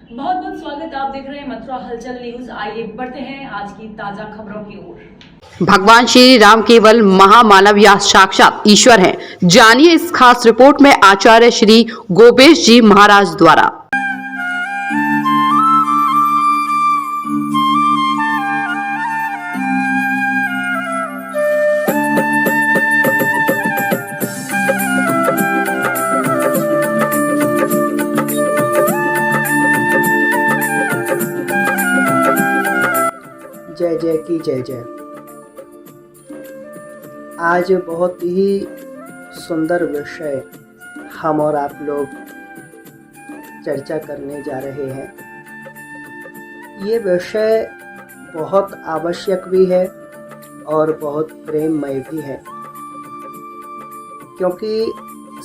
बहुत बहुत स्वागत। आप देख रहे हैं मथुरा हलचल न्यूज। आइए बढ़ते हैं आज की ताजा खबरों की ओर। भगवान श्री राम केवल महामानव या साक्षात ईश्वर हैं? जानिए इस खास रिपोर्ट में आचार्य श्री गोपेश जी महाराज द्वारा। जय जय की जय जय। आज बहुत ही सुंदर विषय हम और आप लोग चर्चा करने जा रहे हैं। ये विषय बहुत आवश्यक भी है और बहुत प्रेममय भी है, क्योंकि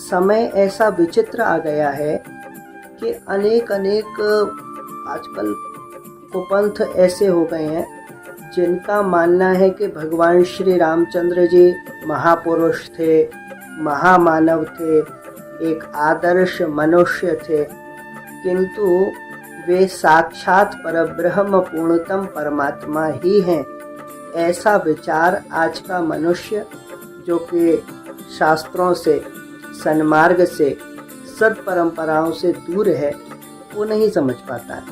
समय ऐसा विचित्र आ गया है कि अनेक आजकल कुपंथ ऐसे हो गए हैं जिनका मानना है कि भगवान श्री रामचंद्र जी महापुरुष थे, महामानव थे, एक आदर्श मनुष्य थे, किंतु वे साक्षात परब्रह्म पूर्णतम परमात्मा ही हैं। ऐसा विचार आज का मनुष्य, जो कि शास्त्रों से, सन्मार्ग से, सत्परंपराओं से दूर है, वो नहीं समझ पाता है।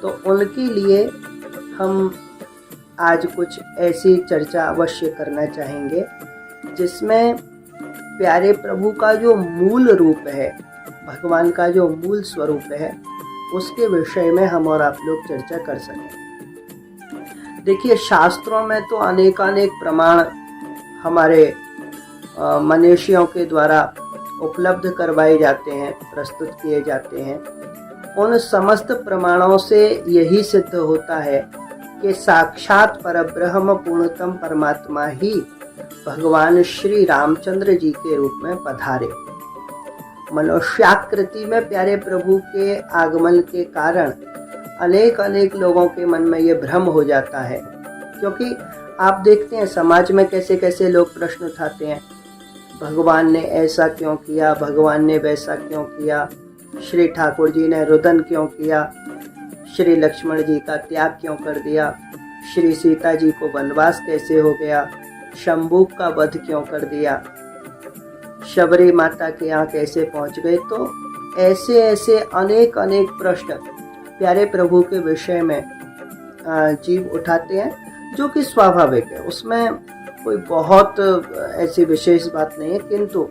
तो उनके लिए हम आज कुछ ऐसी चर्चा अवश्य करना चाहेंगे जिसमें प्यारे प्रभु का जो मूल रूप है, भगवान का जो मूल स्वरूप है, उसके विषय में हम और आप लोग चर्चा कर सकें। देखिए, शास्त्रों में तो अनेक प्रमाण हमारे मनीषियों के द्वारा उपलब्ध करवाए जाते हैं, प्रस्तुत किए जाते हैं। उन समस्त प्रमाणों से यही सिद्ध होता है कि साक्षात परब्रह्म पूर्णतम परमात्मा ही भगवान श्री रामचंद्र जी के रूप में पधारे। मनुष्याकृति में प्यारे प्रभु के आगमन के कारण अनेक लोगों के मन में ये भ्रम हो जाता है, क्योंकि आप देखते हैं समाज में कैसे कैसे लोग प्रश्न उठाते हैं, भगवान ने ऐसा क्यों किया, भगवान ने वैसा क्यों किया, श्री ठाकुर जी ने रुदन क्यों किया, श्री लक्ष्मण जी का त्याग क्यों कर दिया, श्री सीता जी को वनवास कैसे हो गया, शंभू का वध क्यों कर दिया, शबरी माता के यहाँ कैसे पहुँच गए। तो ऐसे अनेक प्रश्न प्यारे प्रभु के विषय में जीव उठाते हैं, जो कि स्वाभाविक है, उसमें कोई बहुत ऐसी विशेष बात नहीं है। किंतु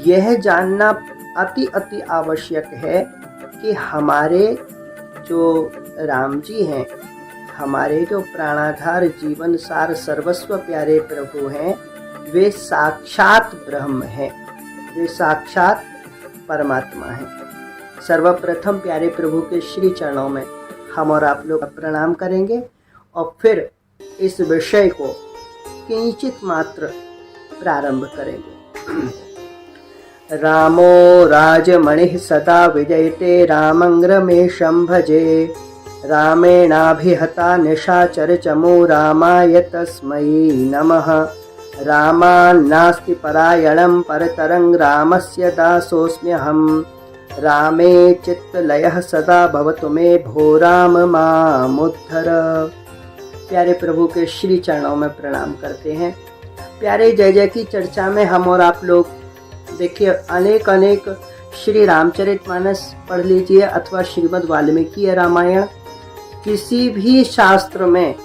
यह जानना अति आवश्यक है कि हमारे जो राम जी हैं, हमारे जो प्राणाधार जीवन सार सर्वस्व प्यारे प्रभु हैं, वे साक्षात ब्रह्म हैं, वे साक्षात परमात्मा हैं। सर्वप्रथम प्यारे प्रभु के श्री चरणों में हम और आप लोग प्रणाम करेंगे और फिर इस विषय को किंचित मात्र प्रारंभ करेंगे। रामो राजमणिः सदा विजयते रामंग्रमेशं भजे, रामेणाभिहता निशाचरचमो रामाय तस्मै नमः। रामान्नास्ति परायणं परतरं रामस्य दासोऽस्म्यहं, रामे चित्तलयः सदा भवतु मे भो राम मामुद्धर। प्यारे प्रभु के श्री चरणों में प्रणाम करते हैं। प्यारे जय जय की चर्चा में हम और आप लोग देखिए अनेक श्री रामचरितमानस पढ़ लीजिए अथवा श्रीमद् वाल्मीकि रामायण, किसी भी शास्त्र में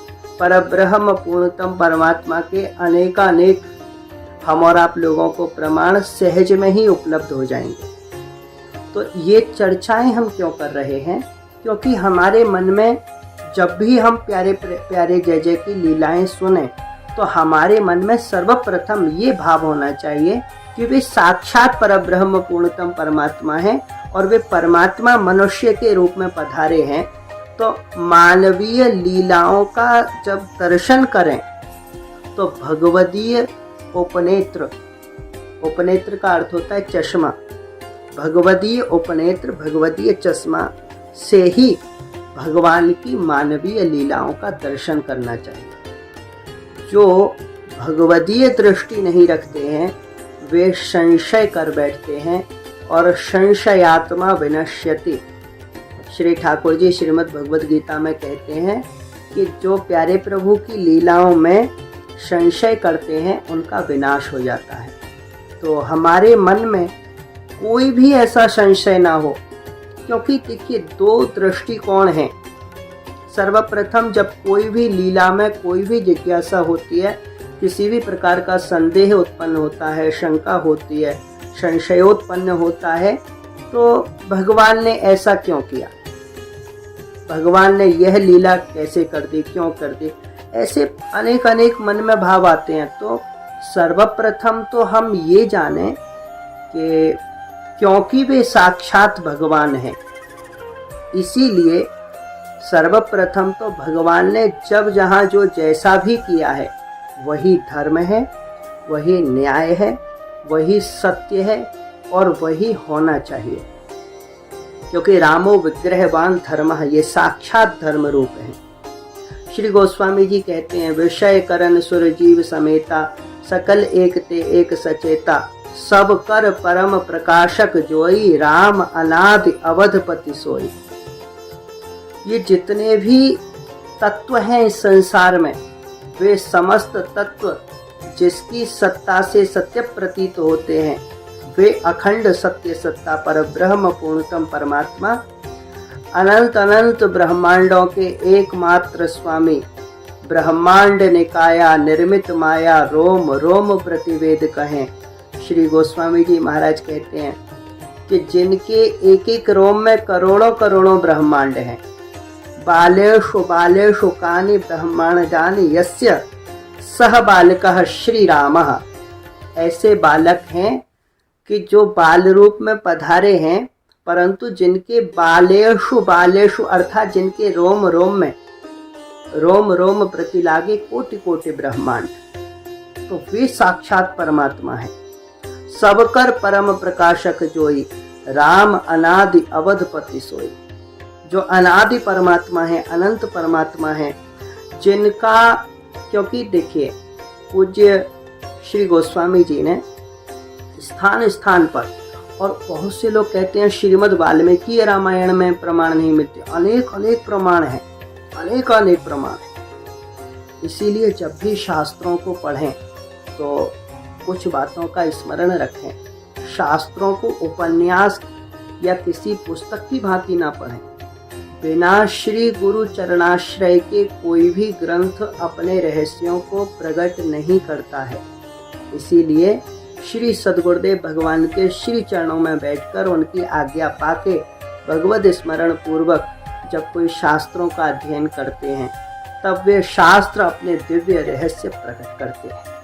परब्रह्म पूर्णतम परमात्मा के अनेक हम और आप लोगों को प्रमाण सहज में ही उपलब्ध हो जाएंगे। तो ये चर्चाएं हम क्यों कर रहे हैं? क्योंकि हमारे मन में जब भी हम प्यारे जय जय की लीलाएं सुने, तो हमारे मन में सर्वप्रथम ये भाव होना चाहिए कि वे साक्षात परब्रह्म पूर्णतम परमात्मा हैं और वे परमात्मा मनुष्य के रूप में पधारे हैं। तो मानवीय लीलाओं का जब दर्शन करें तो भगवदीय उपनेत्र, उपनेत्र का अर्थ होता है चश्मा, भगवदीय उपनेत्र, भगवदीय चश्मा से ही भगवान की मानवीय लीलाओं का दर्शन करना चाहिए। जो भगवदीय दृष्टि नहीं रखते हैं वे संशय कर बैठते हैं और संशयात्मा विनश्यति, श्री ठाकुर जी श्रीमद् भगवद गीता में कहते हैं कि जो प्यारे प्रभु की लीलाओं में संशय करते हैं उनका विनाश हो जाता है। तो हमारे मन में कोई भी ऐसा संशय ना हो, क्योंकि देखिए दो दृष्टिकोण हैं। सर्वप्रथम जब कोई भी लीला में कोई भी जिज्ञासा होती है, किसी भी प्रकार का संदेह उत्पन्न होता है, शंका होती है, संशयोत्पन्न होता है, तो भगवान ने ऐसा क्यों किया, भगवान ने यह लीला कैसे कर दी, क्यों कर दी, ऐसे अनेक अनेक मन में भाव आते हैं। तो सर्वप्रथम तो हम ये जानें कि क्योंकि वे साक्षात भगवान हैं, इसीलिए सर्वप्रथम तो भगवान ने जब जहाँ जो जैसा भी किया है वही धर्म है, वही न्याय है, वही सत्य है और वही होना चाहिए, क्योंकि रामो विग्रहवान धर्मः, ये साक्षात धर्म रूप है। श्री गोस्वामी जी कहते हैं, विषय करण सुर जीव समेता, सकल एक ते एक सचेता, सब कर परम प्रकाशक जोई, राम अनादि अवधपति सोई। ये जितने भी तत्व हैं इस संसार में, वे समस्त तत्व जिसकी सत्ता से सत्य प्रतीत होते हैं, वे अखंड सत्य सत्ता पर ब्रह्म पूर्णतम परमात्मा, अनंत अनंत ब्रह्मांडों के एकमात्र स्वामी, ब्रह्मांड निकाया निर्मित माया, रोम रोम प्रतिवेद कहें। श्री गोस्वामी जी महाराज कहते हैं कि जिनके एक एक रोम में करोड़ों करोड़ों ब्रह्मांड हैं, बालेषु बालेषु कानि ब्रह्मांडानि यस्य सह बालकः श्री रामः, ऐसे बालक हैं कि जो बाल रूप में पधारे हैं, परंतु जिनके बालेषु बालेषु अर्थात जिनके रोम रोम में रोम रोम प्रति लागे कोटि कोटि ब्रह्मांड, तो वे साक्षात परमात्मा है। सबकर परम प्रकाशक जोई, राम अनादि अवधपति सोई। जो अनादि परमात्मा है, अनंत परमात्मा है, जिनका, क्योंकि देखिए पूज्य श्री गोस्वामी जी ने स्थान स्थान पर, और बहुत से लोग कहते हैं श्रीमद् वाल्मीकि रामायण में प्रमाण नहीं मिलते, अनेक अनेक प्रमाण हैं, अनेक अनेक प्रमाण हैं। इसीलिए जब भी शास्त्रों को पढ़ें तो कुछ बातों का स्मरण रखें। शास्त्रों को उपन्यास या किसी पुस्तक की भांति ना पढ़ें। बिना श्री गुरु चरणाश्रय के कोई भी ग्रंथ अपने रहस्यों को प्रकट नहीं करता है। इसीलिए श्री सद्गुरुदेव भगवान के श्री चरणों में बैठकर उनकी आज्ञा पाके भगवत स्मरण पूर्वक जब कोई शास्त्रों का अध्ययन करते हैं, तब वे शास्त्र अपने दिव्य रहस्य प्रकट करते हैं।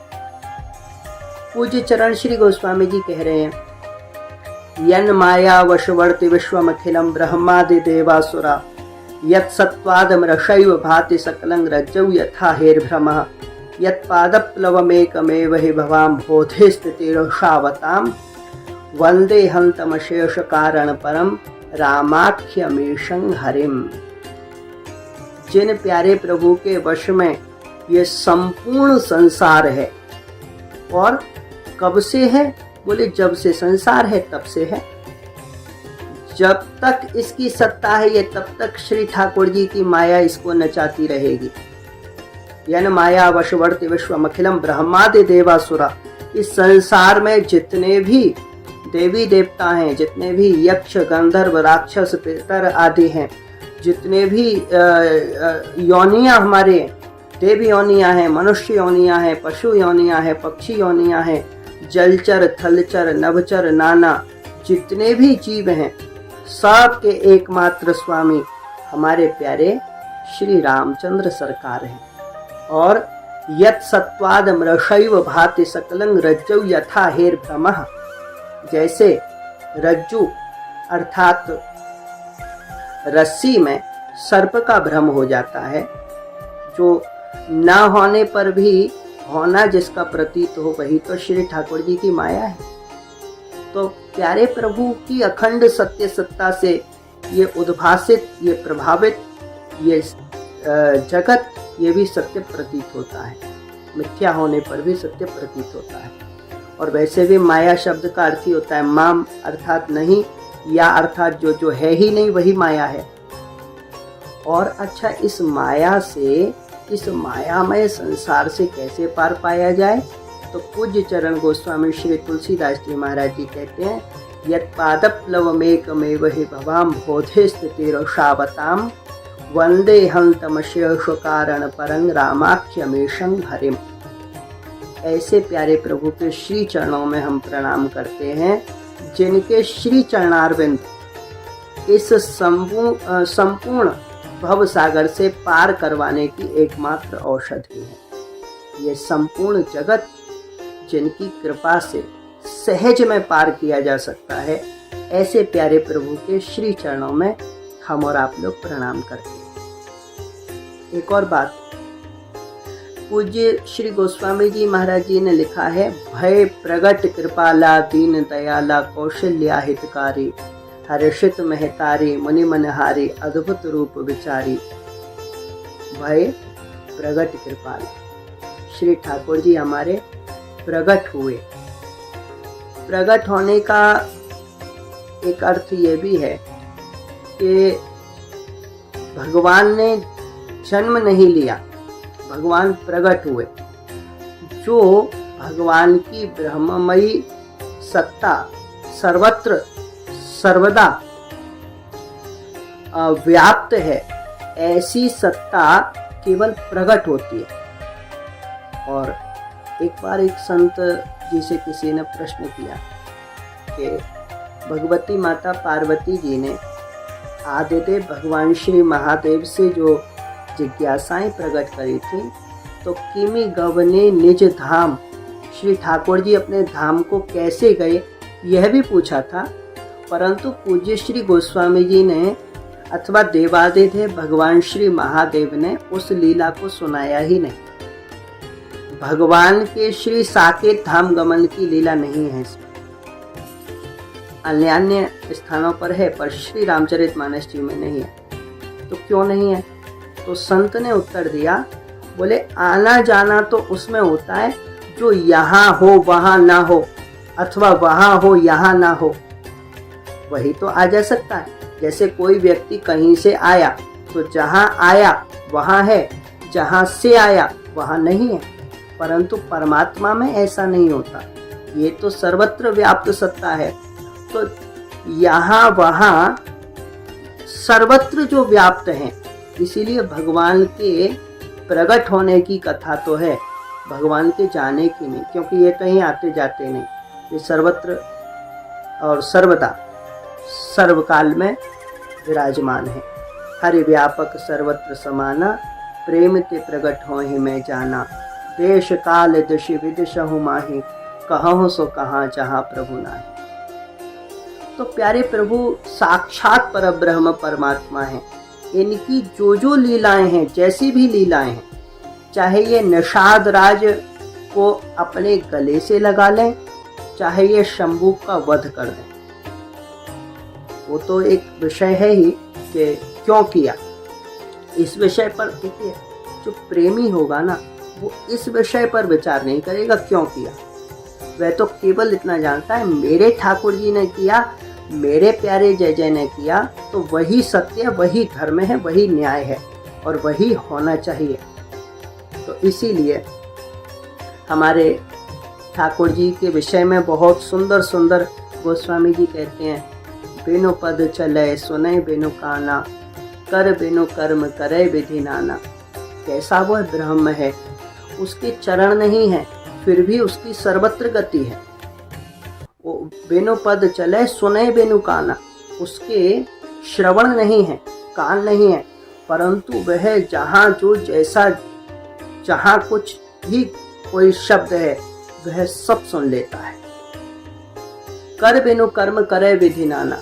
पूज्य चरण श्री गोस्वामी जी कह रहे हैं, यन माया वशवर्ति विश्वमखिलम ब्रह्मादि देवासुरा, यत् सत्त्वादमृषैव भाति सकलं रज्जौ यथा हेर्भ्रमः, यत् पादप्लवमेकमेव हि भवां बोधे स्थितिरुषावतां, वन्दे हन्तमशेष कारण परम रामाख्यमीशं हरिम। जिन प्यारे प्रभु के वश में ये संपूर्ण संसार है, और कब से है? बोले जब से संसार है तब से है। जब तक इसकी सत्ता है ये, तब तक श्री ठाकुर जी की माया इसको नचाती रहेगी। यन माया वशवर्ति विश्वमखिलम ब्रह्मादि देवासुरा, इस संसार में जितने भी देवी देवता हैं, जितने भी यक्ष गंधर्व राक्षस पितर आदि हैं, जितने भी योनियां हमारे देवी योनियां हैं, मनुष्य योनियां हैं, पशु योनियां हैं, पक्षी योनियां हैं, जलचर थलचर नभचर नाना जितने भी जीव हैं, सब के एकमात्र स्वामी हमारे प्यारे श्री रामचंद्र सरकार हैं। और यत् सत्वाद मृषैव भाति सकलं रज्जौ यथा हेर्भ्रमः, जैसे रज्जु अर्थात रस्सी में सर्प का भ्रम हो जाता है, जो न होने पर भी होना जिसका प्रतीत हो, वही तो श्री ठाकुर जी की माया है। तो प्यारे प्रभु की अखंड सत्य सत्ता से ये उद्भासित, ये प्रभावित, ये जगत, ये भी सत्य प्रतीत होता है। मिथ्या होने पर भी सत्य प्रतीत होता है। और वैसे भी माया शब्द का अर्थ ही होता है माम, अर्थात नहीं, या अर्थात जो है ही नहीं वही माया है। और अच्छा इस माया से, इस मायामय संसार से कैसे पार पाया जाए? तो पूज्य चरण गोस्वामी श्री तुलसीदास जी महाराज जी कहते हैं, यत् पादप्लवमेकमेव हि भवाम बोधे स्थितिरशावताम वंदे हम तमशेष कारण परं रामाख्यमेशं हरिम। ऐसे प्यारे प्रभु के श्री चरणों में हम प्रणाम करते हैं, जिनके श्री चरणारविंद इस संपूर्ण भव सागर से पार करवाने की एकमात्र औषधि है। ये संपूर्ण जगत जिनकी कृपा से सहज में पार किया जा सकता है, ऐसे प्यारे प्रभु के श्री चरणों में हम और आप लोग प्रणाम करते हैं। एक और बात, पूज्य श्री गोस्वामी जी महाराज जी ने लिखा है, भय प्रगट कृपाला दीन दयाला कौशल्या हितकारी हर्षित महतारी मुनि मनहारी अद्भुत रूप विचारी। भय प्रगट कृपाला, श्री ठाकुर जी हमारे प्रगट हुए। प्रगट होने का एक अर्थ ये भी है कि भगवान ने जन्म नहीं लिया, भगवान प्रकट हुए। जो भगवान की ब्रह्ममयी सत्ता सर्वत्र सर्वदा व्याप्त है, ऐसी सत्ता केवल प्रकट होती है। और एक बार एक संत जी से किसी ने प्रश्न किया कि भगवती माता पार्वती जी ने आदिदेव भगवान श्री महादेव से जो जिज्ञासाएं प्रकट करी थी, तो किमी गवने निज धाम, श्री ठाकुर जी अपने धाम को कैसे गए यह भी पूछा था। परंतु पूज्य श्री गोस्वामी जी ने अथवा देवादिदेव भगवान श्री महादेव ने उस लीला को सुनाया ही नहीं। भगवान के श्री साकेत धाम गमन की लीला नहीं है इसमें, अन्य अन्य स्थानों पर है, पर श्री रामचरितमानस जी में नहीं है। तो क्यों नहीं है? तो संत ने उत्तर दिया, बोले आना जाना तो उसमें होता है जो यहाँ हो वहाँ ना हो, अथवा वहाँ हो यहाँ ना हो, वही तो आ जा सकता है। जैसे कोई व्यक्ति कहीं से आया तो जहाँ आया वहाँ है, जहाँ से आया वहाँ नहीं है। परंतु परमात्मा में ऐसा नहीं होता, ये तो सर्वत्र व्याप्त सत्ता है। तो यहाँ वहाँ सर्वत्र जो व्याप्त हैं, इसीलिए भगवान के प्रकट होने की कथा तो है, भगवान के जाने की नहीं, क्योंकि ये कहीं आते जाते नहीं, ये सर्वत्र और सर्वदा सर्वकाल में विराजमान है। हरि व्यापक सर्वत्र समाना, प्रेम ते प्रकट हो ही मैं जाना, देश काल दश विदिशहु माही, कहूँ सो कहाँ जहाँ प्रभु नाही। तो प्यारे प्रभु साक्षात परब्रह्म परमात्मा है। इनकी जो जो लीलाएं हैं, जैसी भी लीलाएं हैं, चाहे ये निषाद राज को अपने गले से लगा लें, चाहे ये शंभू का वध कर दें, वो तो एक विषय है ही कि क्यों किया। इस विषय पर देखिए, जो प्रेमी होगा ना, वो इस विषय पर विचार नहीं करेगा क्यों किया। वह तो केवल इतना जानता है, मेरे ठाकुर जी ने किया, मेरे प्यारे जय जय ने किया, तो वही सत्य, वही धर्म है, वही न्याय है और वही होना चाहिए। तो इसीलिए हमारे ठाकुर जी के विषय में बहुत सुंदर सुंदर गोस्वामी जी कहते हैं, बिनु पद चले सुने बिनु काना, कर बिनु कर्म करे विधि नाना। कैसा वह ब्रह्म है, उसके चरण नहीं है, फिर भी उसकी सर्वत्र गति है। वो बिनु पद चले सुने बिनु काना, उसके श्रवण नहीं है, कान नहीं है, परंतु वह जहाँ जो जैसा, जहाँ कुछ भी कोई शब्द है, वह सब सुन लेता है। कर बिनु कर्म करे विधि नाना,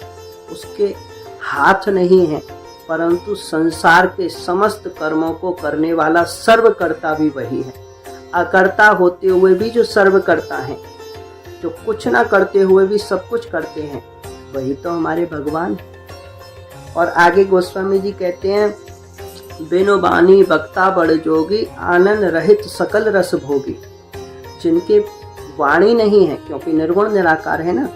उसके हाथ नहीं है, परंतु संसार के समस्त कर्मों को करने वाला सर्वकर्ता भी वही है। अकर्ता होते हुए भी जो सर्वकर्ता हैं, जो कुछ ना करते हुए भी सब कुछ करते हैं, वही तो हमारे भगवान है। और आगे गोस्वामी जी कहते हैं, बिनु बानी बक्ता बड़ जोगी, आनंद रहित सकल रस भोगी। जिनके वाणी नहीं है, क्योंकि निर्गुण निराकार है ना,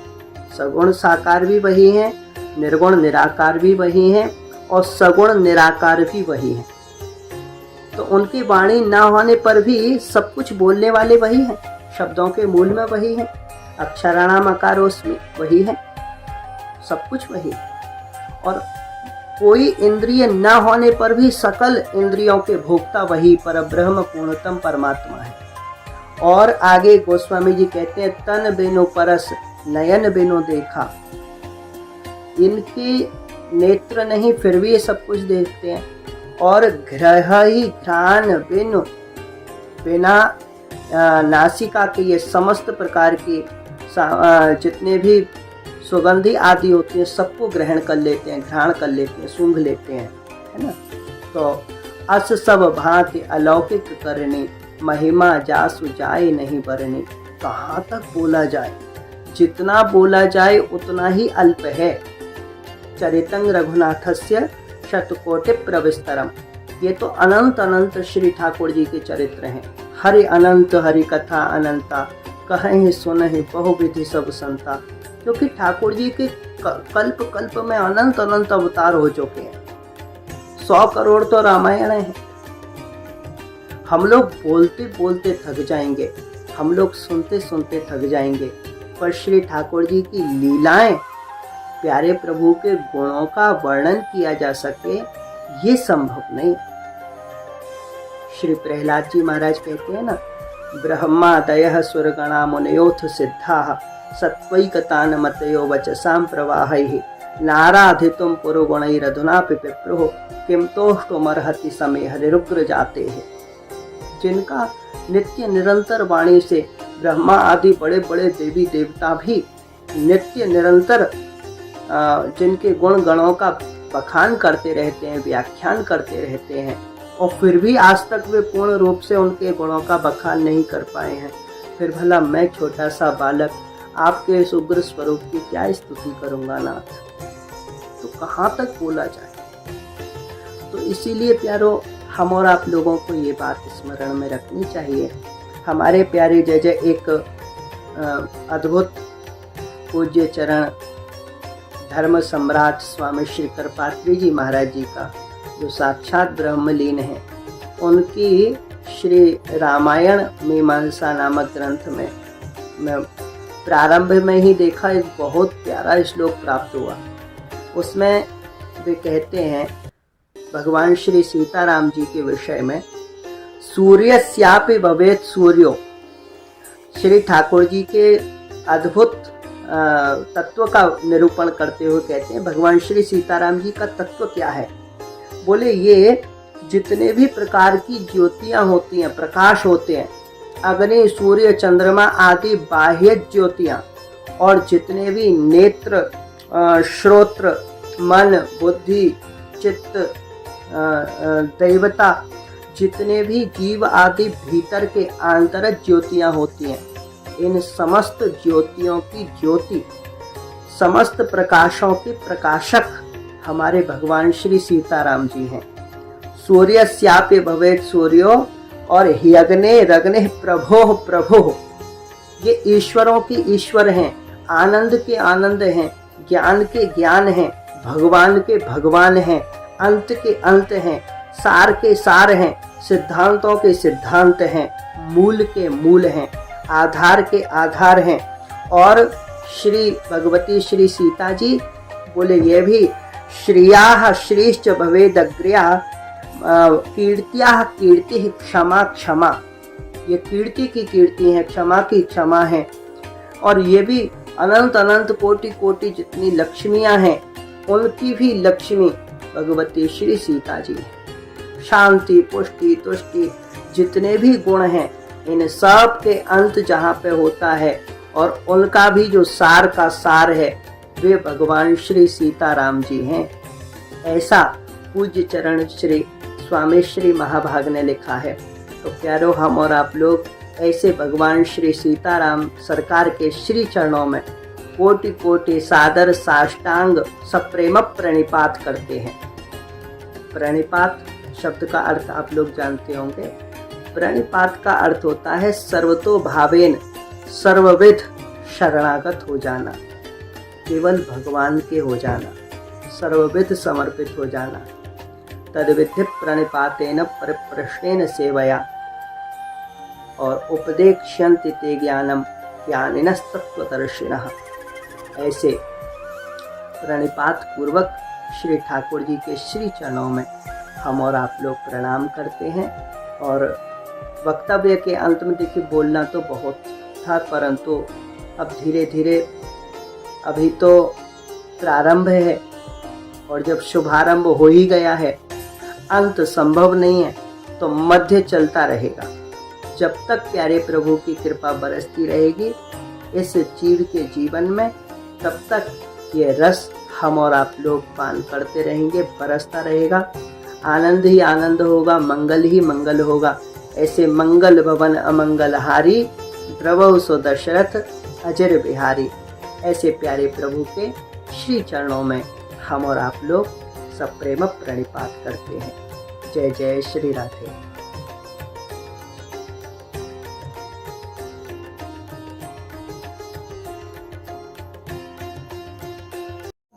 सगुण साकार भी वही है, निर्गुण निराकार भी वही है, और सगुण निराकार भी वही हैं। तो उनकी वाणी ना होने पर भी सब कुछ बोलने वाले वही हैं, शब्दों के मूल में वही हैं, अक्षराणाम अकारोस्मि वही है, सब कुछ वही है। और कोई इंद्रिय न होने पर भी सकल इंद्रियों के भोक्ता वही परब्रह्म पूर्णतम परमात्मा है। और आगे गोस्वामी जी कहते हैं, तन बिनु परस नयन बिनु देखा। इनके नेत्र नहीं फिर भी ये सब कुछ देखते हैं। और ग्रह ही घ्राण बिनु बिना नासिका के ये समस्त प्रकार की जितने भी सुगंधी आदि होती हैं सबको ग्रहण कर लेते हैं, घ्राण कर लेते हैं, सूंघ लेते हैं, है ना। तो अस सब भांति अलौकिक करने, महिमा जासु जाए नहीं बरने। कहाँ तक बोला जाए, जितना बोला जाए उतना ही अल्प है। चरितं रघुनाथस्य शतकोटि प्रविस्तरम। ये तो अनंत अनंत श्री ठाकुर जी के चरित्र हैं। हरि अनंत हरि कथा अनंता, कहें सुनहि बहुविधि सब संता। क्योंकि ठाकुर जी के कल्प कल्प में अनंत अनंत अवतार हो चुके हैं। 100 करोड़ तो रामायण है। हम लोग बोलते बोलते थक जाएंगे, हम लोग सुनते सुनते थक जाएंगे, पर श्री ठाकुर जी की लीलाएं, प्यारे प्रभु के गुणों का वर्णन किया जा सके ये संभव नहीं। श्री प्रहलाद जी महाराज कहते हैं ना, ब्रह्मादयः सुरगणा मुनयोथ सिद्धाः सत्वैकतान मतयो वचसां प्रवाहैः नाराधितुं पुरुगुणैरधुनापि पिप्रुः किं तोष्टुमर्हति समे हरिरुग्र जाते हैं। जिनका नित्य निरंतर वाणी से ब्रह्मा आदि बड़े बड़े देवी देवता भी नित्य निरंतर जिनके गुण गणों का बखान करते रहते हैं, व्याख्यान करते रहते हैं, और फिर भी आज तक वे पूर्ण रूप से उनके गुणों का बखान नहीं कर पाए हैं, फिर भला मैं छोटा सा बालक आपके इस उग्र स्वरूप की क्या स्तुति करूंगा नाथ। तो कहाँ तक बोला जाए। तो इसीलिए प्यारो, हम और आप लोगों को ये बात स्मरण में रखनी चाहिए। हमारे प्यारे जय जय एक अद्भुत पूज्य चरण धर्म सम्राट स्वामी श्री करपात्री जी महाराज जी का, जो साक्षात ब्रह्मलीन है, उनकी श्री रामायण मीमांसा नामक ग्रंथ में मैं प्रारंभ में ही देखा, एक बहुत प्यारा श्लोक प्राप्त हुआ। उसमें वे कहते हैं भगवान श्री सीताराम जी के विषय में, सूर्यस्यापि भवेत् सूर्यो। श्री ठाकुर जी के अद्भुत तत्व का निरूपण करते हुए कहते हैं, भगवान श्री सीताराम जी का तत्व क्या है। बोले, ये जितने भी प्रकार की ज्योतियां होती हैं, प्रकाश होते हैं, अग्नि सूर्य चंद्रमा आदि बाह्य ज्योतियां, और जितने भी नेत्र श्रोत्र मन बुद्धि चित्त दैवता, जितने भी जीव आदि भीतर के आंतरिक ज्योतियां होती हैं, इन समस्त ज्योतियों की ज्योति, समस्त प्रकाशों के प्रकाशक हमारे भगवान श्री सीताराम जी हैं। सूर्यस्यापि भवेत् सूर्यो और ह्यग्ने रग्ने प्रभो प्रभो। ये ईश्वरों के ईश्वर हैं, आनंद के आनंद हैं, ज्ञान के ज्ञान हैं, भगवान के भगवान हैं, अंत के अंत हैं, सार के सार हैं, सिद्धांतों के सिद्धांत हैं, मूल के मूल हैं, आधार के आधार हैं। और श्री भगवती श्री सीता जी बोले, ये भी श्रियाः श्रीश्च भवेदग्र्याः कीर्त्याः कीर्तिः क्षमा क्षमा। ये कीर्ति की कीर्ति है, क्षमा की क्षमा है। और ये भी अनंत अनंत कोटि कोटि जितनी लक्ष्मियां हैं, उनकी भी लक्ष्मी भगवती श्री सीता जी है। शांति पुष्टि तुष्टि जितने भी गुण हैं, इन सब के अंत जहाँ पे होता है, और उनका भी जो सार का सार है, वे भगवान श्री सीताराम जी हैं। ऐसा पूज्य चरण श्री स्वामी श्री महाभाग ने लिखा है। तो प्यारो, हम और आप लोग ऐसे भगवान श्री सीताराम सरकार के श्री चरणों में कोटि कोटि सादर साष्टांग सप्रेम प्रणिपात करते हैं। प्रणिपात शब्द का अर्थ आप लोग जानते होंगे। प्रणिपात का अर्थ होता है सर्वतो भावेन सर्वविध शरणागत हो जाना, केवल भगवान के हो जाना, सर्वविध समर्पित हो जाना। तद्विधि प्रणिपातेन परिप्रश्नेन सेवया और उपदेक्ष्यन्ति ते ज्ञानम ज्ञानिनस्तत्वदर्शिनः। ऐसे प्रणिपात पूर्वक श्री ठाकुर जी के श्री चरणों में हम और आप लोग प्रणाम करते हैं। और वक्तव्य के अंत में देखिए, बोलना तो बहुत था, परंतु अब धीरे धीरे, अभी तो प्रारंभ है और जब शुभारंभ हो ही गया है, अंत संभव नहीं है, तो मध्य चलता रहेगा। जब तक प्यारे प्रभु की कृपा बरसती रहेगी इस जीव के जीवन में, तब तक ये रस हम और आप लोग पान करते रहेंगे, बरसता रहेगा। आनंद ही आनंद होगा, मंगल ही मंगल होगा। ऐसे मंगल भवन अमंगलहारी, द्रवौ सो दशरथ अजर बिहारी। ऐसे प्यारे प्रभु के श्री चरणों में हम और आप लोग सप्रेम प्रणिपात करते हैं। जय जय श्री राधे।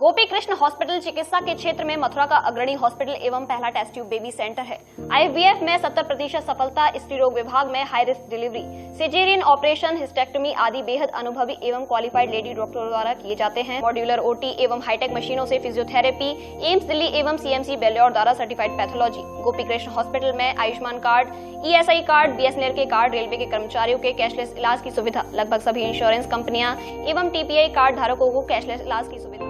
गोपी कृष्ण हॉस्पिटल चिकित्सा के क्षेत्र में मथुरा का अग्रणी हॉस्पिटल एवं पहला टेस्ट ट्यूब बेबी सेंटर है। IVF में 70% सफलता, स्त्री रोग विभाग में high risk delivery, caesarean operation, hysterectomy आदि बेहद अनुभवी एवं क्वालिफाइड लेडी डॉक्टरों द्वारा किए जाते हैं। मॉड्यूलर OT एवं हाईटेक मशीनों से फिजियोथेरेपी, एम्स दिल्ली एवं CMC बेल्योर द्वारा certified pathology. Gopi Krishna hospital में Ayushman card, ESI card, BSNL के कार्ड, रेलवे के कर्मचारियों के कैशलेस इलाज की सुविधा। लगभग सभी इंश्योरेंस कंपनियां एवं TPI कार्ड धारकों को कैशलेस इलाज की सुविधा।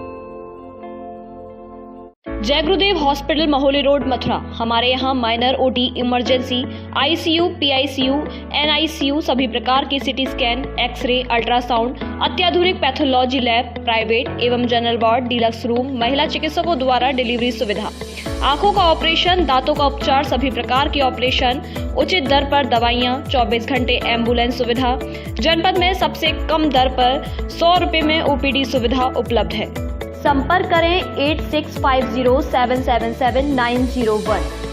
जय गुरुदेव हॉस्पिटल महोली रोड मथुरा। हमारे यहाँ minor OT, emergency, ICU, PICU, NICU, सभी प्रकार की CT स्कैन, एक्सरे, अल्ट्रासाउंड, अत्याधुनिक पैथोलॉजी लैब, प्राइवेट एवं जनरल वार्ड, डिलक्स रूम, महिला चिकित्सकों द्वारा डिलीवरी सुविधा, आंखों का ऑपरेशन, दांतों का उपचार, सभी प्रकार के ऑपरेशन, उचित दर पर दवाइयाँ, 24 घंटे एम्बुलेंस सुविधा। जनपद में सबसे कम दर पर 100 रुपए में OPD सुविधा उपलब्ध है। संपर्क करें 8650777901।